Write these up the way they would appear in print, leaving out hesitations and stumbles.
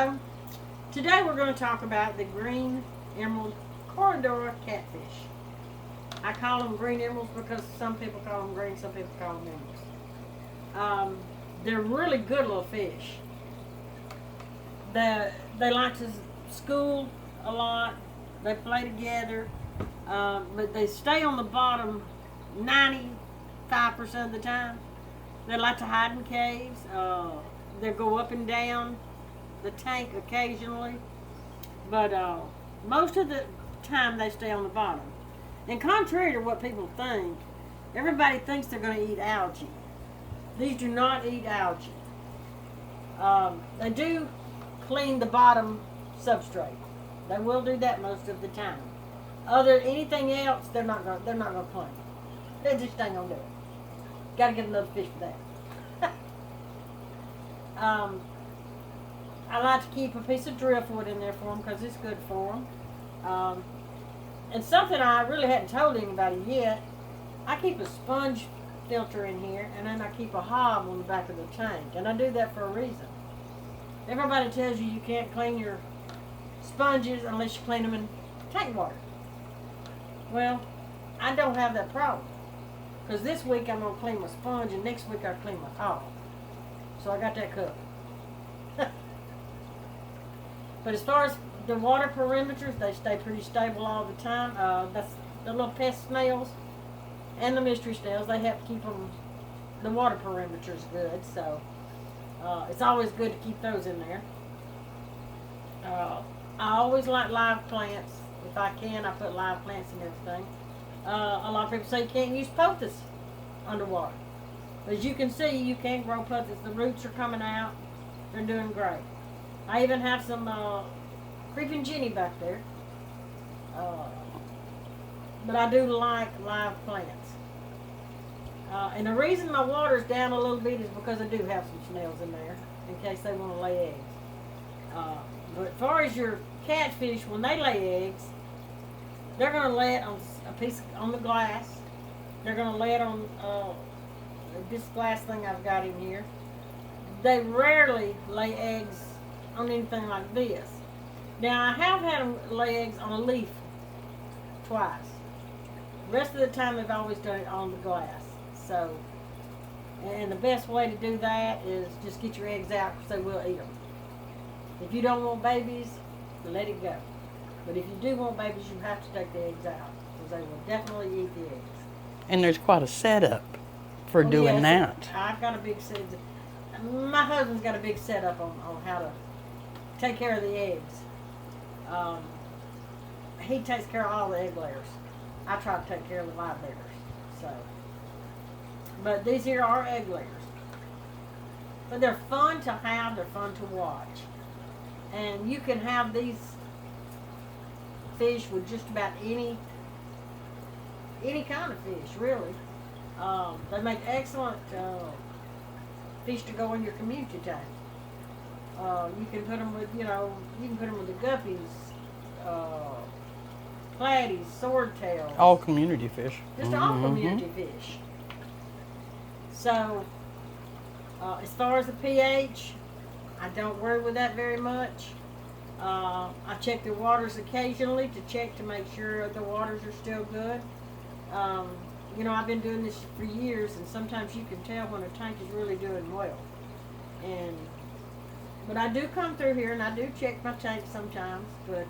So, today we're going to talk about the green emerald Corydora catfish. I call them green emeralds because some people call them green, some people call them emeralds. They're really good little fish. They like to school a lot. They play together, but they stay on the bottom 95% of the time. They like to hide in caves. They go up and down the tank occasionally, but most of the time they stay on the bottom. And contrary to what people think, everybody thinks they're going to eat algae. These do not eat algae. They do clean the bottom substrate. They will do that most of the time. Anything else, they're not going to clean. They just ain't going to do it. Got to get another fish for that. I like to keep a piece of driftwood in there for them because it's good for them. And something I really hadn't told anybody yet, I keep a sponge filter in here, and then I keep a hob on the back of the tank. And I do that for a reason. Everybody tells you can't clean your sponges unless you clean them in tank water. Well, I don't have that problem. Because this week I'm going to clean my sponge, and next week I'll clean my hob. So I got that covered. But as far as the water perimeters, they stay pretty stable all the time. That's the little pest snails and the mystery snails. They help keep the water perimeters good. So it's always good to keep those in there. I always like live plants. If I can, I put live plants in everything. A lot of people say you can't use pothos underwater. As you can see, you can grow pothos. The roots are coming out. They're doing great. I even have some creeping Jenny back there. But I do like live plants. And the reason my water's down a little bit is because I do have some snails in there in case they want to lay eggs. But as far as your catfish, when they lay eggs, they're going to lay it on a piece on the glass. They're going to lay it on this glass thing I've got in here. They rarely lay eggs on anything like this. Now, I have had them lay eggs on a leaf twice. The rest of the time, they've always done it on the glass. So, and the best way to do that is just get your eggs out because they will eat them. If you don't want babies, let it go. But if you do want babies, you have to take the eggs out because they will definitely eat the eggs. And there's quite a setup for doing that. I've got a big setup. My husband's got a big setup on how to take care of the eggs. He takes care of all the egg layers. I try to take care of the live layers. So, but these here are egg layers. But they're fun to have. They're fun to watch. And you can have these fish with just about any kind of fish, really. They make excellent fish to go in your community tank. You can put them with, you can put them with the guppies, platies, swordtails. All community fish. Just all community fish. So, as far as the pH, I don't worry with that very much. I check the waters occasionally to make sure the waters are still good. I've been doing this for years, and sometimes you can tell when a tank is really doing well. But I do come through here, and I do check my tanks sometimes, but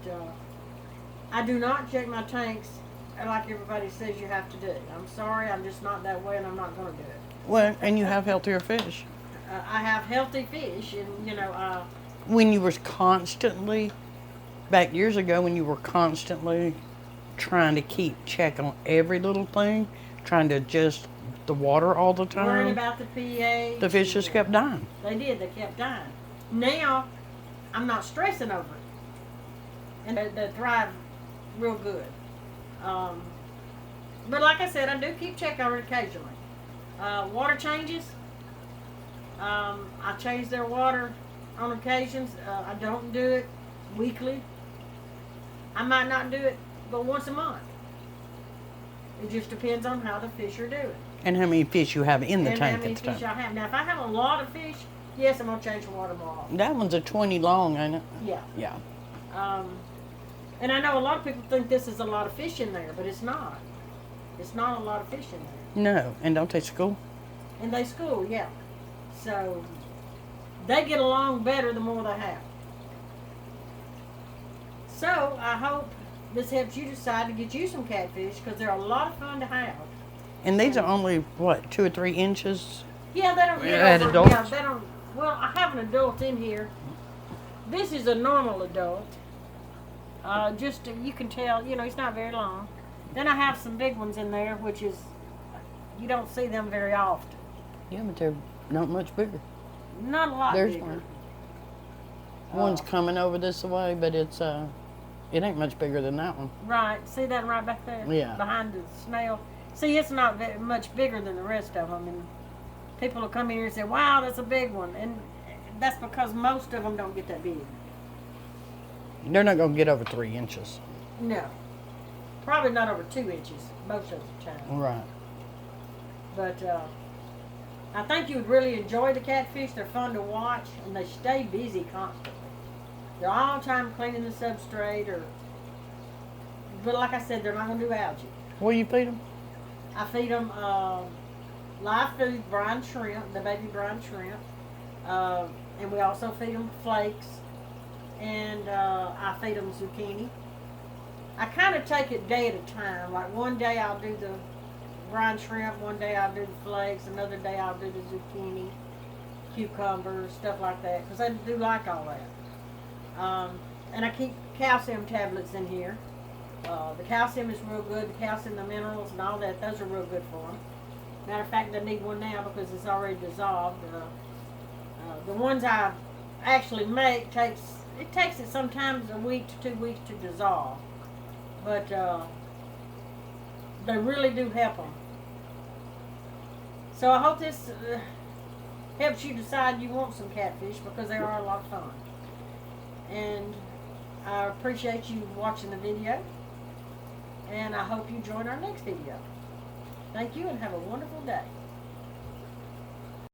I do not check my tanks like everybody says you have to do. I'm sorry, I'm just not that way, and I'm not going to do it. Well, and you have healthier fish. I have healthy fish, and, when you were constantly, back years ago, when you were constantly trying to keep check on every little thing, trying to adjust the water all the time. Worrying about the pH. The fish just kept dying. They did. They kept dying. Now, I'm not stressing over it. And they thrive real good. But like I said, I do keep check on it occasionally. Water changes. I change their water on occasions. I don't do it weekly. I might not do it but once a month. It just depends on how the fish are doing. And how many fish you have in the tank and how many at the time. fish I have. Now, if I have a lot of fish, Yes, I'm gonna change the water more often. That one's a 20 long, ain't it? Yeah. Yeah. And I know a lot of people think this is a lot of fish in there, but it's not. It's not a lot of fish in there. No, and don't they school? And they school, yeah. So they get along better the more they have. So I hope this helps you decide to get you some catfish because they're a lot of fun to have. And these are only, what, 2 or 3 inches? Yeah, they don't get At over. adults? Yeah, they don't. Well, I have an adult in here. This is a normal adult. You can tell, he's not very long. Then I have some big ones in there, which is, you don't see them very often. Yeah, but they're not much bigger. Not a lot There's bigger. one. One's coming over this way, but it ain't much bigger than that one. Right. See that right back there? Yeah. Behind the snail. See, it's not very much bigger than the rest of them. And people will come in here and say, wow, that's a big one. And that's because most of them don't get that big. They're not going to get over 3 inches. No. Probably not over 2 inches most of the time. Right. But I think you would really enjoy the catfish. They're fun to watch, and they stay busy constantly. They're all the time cleaning the substrate, but like I said, they're not going to do algae. What do you feed them? I feed them live food, brine shrimp, the baby brine shrimp, and we also feed them flakes, and I feed them zucchini. I kind of take it day at a time. Like one day I'll do the brine shrimp, one day I'll do the flakes, another day I'll do the zucchini, cucumbers, stuff like that, because I do like all that. And I keep calcium tablets in here. The calcium is real good. The calcium, the minerals, and all that, those are real good for them. Matter of fact, I need one now because it's already dissolved. The ones I actually make takes it sometimes a week to 2 weeks to dissolve, but they really do help them. So I hope this helps you decide you want some catfish because they are a lot of fun. And I appreciate you watching the video. And I hope you join our next video. Thank you and have a wonderful day.